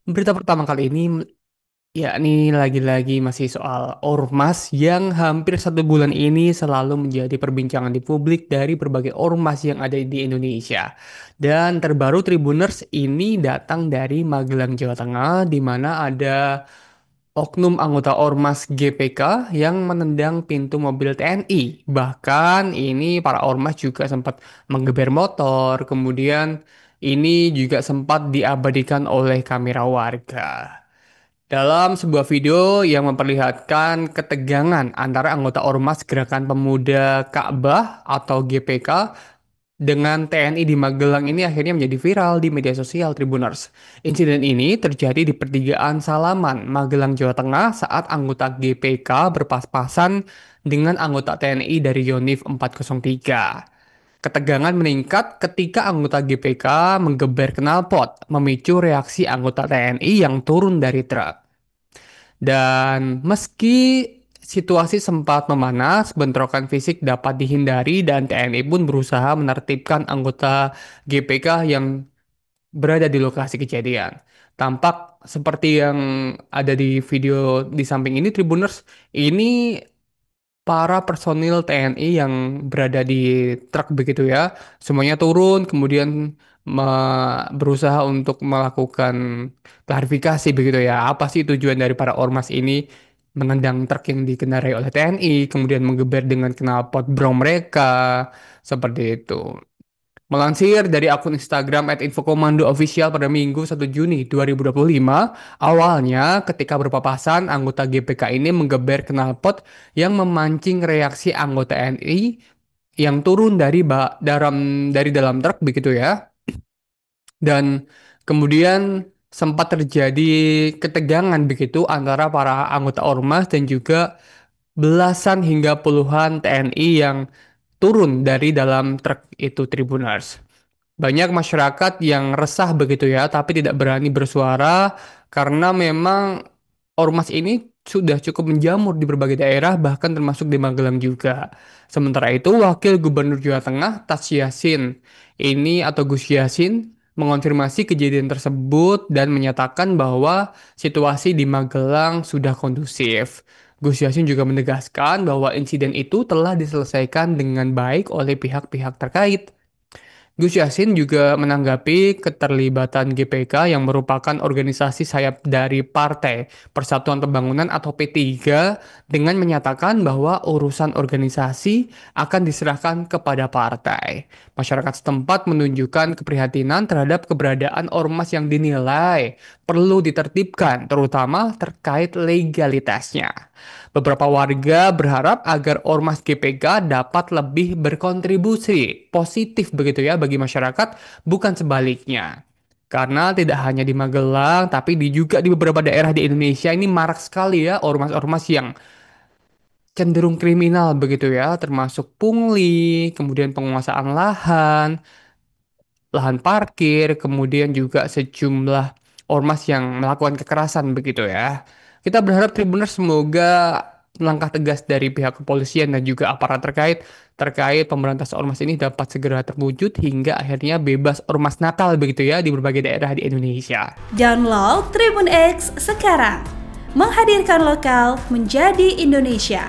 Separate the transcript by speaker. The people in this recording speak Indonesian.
Speaker 1: Berita pertama kali ini yakni lagi-lagi masih soal ormas yang hampir 1 bulan ini selalu menjadi perbincangan di publik dari berbagai ormas yang ada di Indonesia. Dan terbaru Tribuners ini datang dari Magelang, Jawa Tengah, di mana ada oknum anggota Ormas GPK yang menendang pintu mobil TNI. Bahkan ini para ormas juga sempat menggeber motor, kemudian ini juga sempat diabadikan oleh kamera warga. Dalam sebuah video yang memperlihatkan ketegangan antara anggota Ormas Gerakan Pemuda Ka'bah atau GPK dengan TNI di Magelang ini akhirnya menjadi viral di media sosial Tribuners. Insiden ini terjadi di pertigaan Salaman, Magelang, Jawa Tengah saat anggota GPK berpas-pasan dengan anggota TNI dari Yonif 403. Ketegangan meningkat ketika anggota GPK menggeber knalpot, memicu reaksi anggota TNI yang turun dari truk. Dan meski situasi sempat memanas, bentrokan fisik dapat dihindari dan TNI pun berusaha menertibkan anggota GPK yang berada di lokasi kejadian. Tampak seperti yang ada di video di samping ini, Tribuners, ini para personil TNI yang berada di truk begitu ya, semuanya turun kemudian berusaha untuk melakukan klarifikasi begitu ya. Apa sih tujuan dari para ormas ini menendang truk yang dikendarai oleh TNI, kemudian menggeber dengan knalpot bro mereka, seperti itu. Melansir dari akun Instagram @infokomando official pada Minggu 1 Juni 2025, awalnya ketika berpapasan, anggota GPK ini menggeber knalpot yang memancing reaksi anggota TNI yang turun dari dalam truk begitu ya. Dan kemudian sempat terjadi ketegangan begitu antara para anggota ormas dan juga belasan hingga puluhan TNI yang turun dari dalam truk itu Tribuners. Banyak masyarakat yang resah begitu ya, tapi tidak berani bersuara karena memang ormas ini sudah cukup menjamur di berbagai daerah, bahkan termasuk di Magelang juga. Sementara itu, Wakil Gubernur Jawa Tengah, Tas Yassin, ini atau Gus Yassin, mengonfirmasi kejadian tersebut dan menyatakan bahwa situasi di Magelang sudah kondusif. Gus Yassin juga menegaskan bahwa insiden itu telah diselesaikan dengan baik oleh pihak-pihak terkait. Gus Yassin juga menanggapi keterlibatan GPK yang merupakan organisasi sayap dari Partai Persatuan Pembangunan atau P3 dengan menyatakan bahwa urusan organisasi akan diserahkan kepada partai. Masyarakat setempat menunjukkan keprihatinan terhadap keberadaan ormas yang dinilai perlu ditertibkan, terutama terkait legalitasnya. Beberapa warga berharap agar Ormas GPK dapat lebih berkontribusi positif begitu ya bagi masyarakat, bukan sebaliknya. Karena tidak hanya di Magelang, tapi juga di beberapa daerah di Indonesia ini marak sekali ya ormas-ormas yang cenderung kriminal begitu ya, termasuk pungli, kemudian penguasaan lahan, lahan parkir, kemudian juga sejumlah ormas yang melakukan kekerasan begitu ya. Kita berharap Tribuners semoga langkah tegas dari pihak kepolisian dan juga aparat terkait pemberantasan ormas ini dapat segera terwujud hingga akhirnya bebas ormas nakal begitu ya di berbagai daerah di Indonesia.
Speaker 2: Download Tribun X sekarang. Menghadirkan lokal menjadi Indonesia.